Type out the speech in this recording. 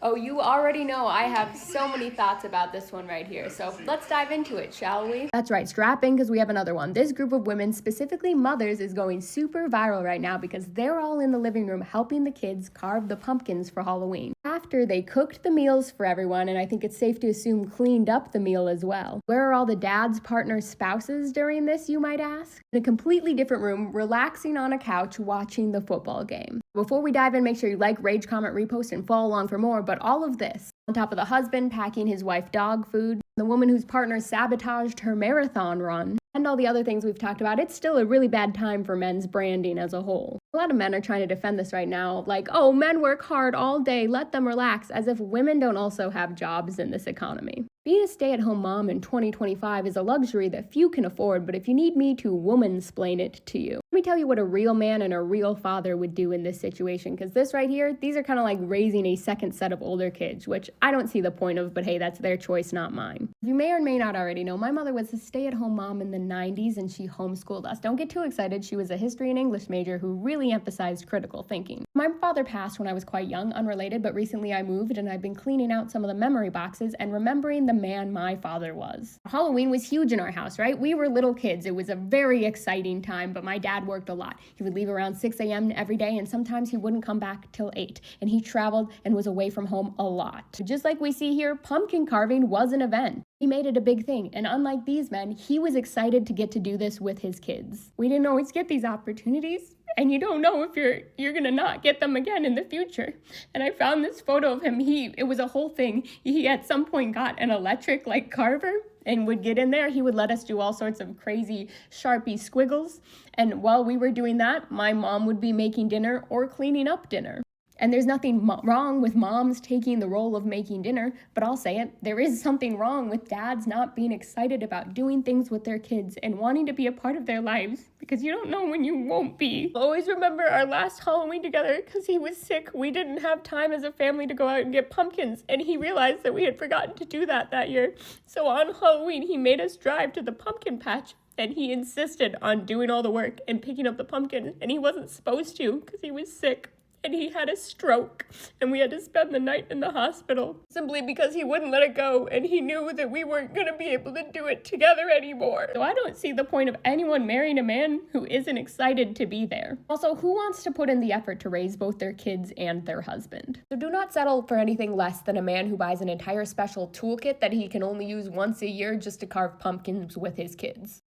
Oh, you already know I have so many thoughts about this one right here. So let's dive into it, shall we? That's right, strap in because we have another one. This group of women, specifically mothers, is going super viral right now because they're all in the living room helping the kids carve the pumpkins for Halloween. After they cooked the meals for everyone, and I think it's safe to assume cleaned up the meal as well. Where are all the dads, partners, spouses during this, you might ask? In a completely different room, relaxing on a couch, watching the football game. Before we dive in, make sure you like, rage, comment, repost, and follow along for more. But all of this, on top of the husband packing his wife dog food, the woman whose partner sabotaged her marathon run, and all the other things we've talked about, it's still a really bad time for men's branding as a whole. A lot of men are trying to defend this right now, like, oh, men work hard all day, let them relax, as if women don't also have jobs in this economy. Being a stay-at-home mom in 2025 is a luxury that few can afford, but if you need me to woman-splain it to you, let me tell you what a real man and a real father would do in this situation, because this right here, these are kind of like raising a second set of older kids, which I don't see the point of, but hey, that's their choice, not mine. You may or may not already know, my mother was a stay-at-home mom in the 90s and she homeschooled us. Don't get too excited, she was a history and English major who really emphasized critical thinking. My father passed when I was quite young, unrelated, but recently I moved and I've been cleaning out some of the memory boxes and remembering the man my father was. Halloween was huge in our house, right? We were little kids. It was a very exciting time, but my dad worked a lot. He would leave around 6 a.m. every day, and sometimes he wouldn't come back till 8, and he traveled and was away from home a lot. Just like we see here, pumpkin carving was an event. He made it a big thing, and unlike these men, he was excited to get to do this with his kids. We didn't always get these opportunities, and you don't know if you're gonna not get them again in the future. And I found this photo of him. It was a whole thing. He at some point got an electric like carver and would get in there. He would let us do all sorts of crazy Sharpie squiggles. And while we were doing that, my mom would be making dinner or cleaning up dinner. And there's nothing wrong with moms taking the role of making dinner, but I'll say it, there is something wrong with dads not being excited about doing things with their kids and wanting to be a part of their lives, because you don't know when you won't be. I'll always remember our last Halloween together because he was sick. We didn't have time as a family to go out and get pumpkins, and he realized that we had forgotten to do that year. So on Halloween, he made us drive to the pumpkin patch. And he insisted on doing all the work and picking up the pumpkin, and he wasn't supposed to because he was sick. And he had a stroke, and we had to spend the night in the hospital simply because he wouldn't let it go, and he knew that we weren't going to be able to do it together anymore. So I don't see the point of anyone marrying a man who isn't excited to be there. Also, who wants to put in the effort to raise both their kids and their husband? So do not settle for anything less than a man who buys an entire special toolkit that he can only use once a year just to carve pumpkins with his kids.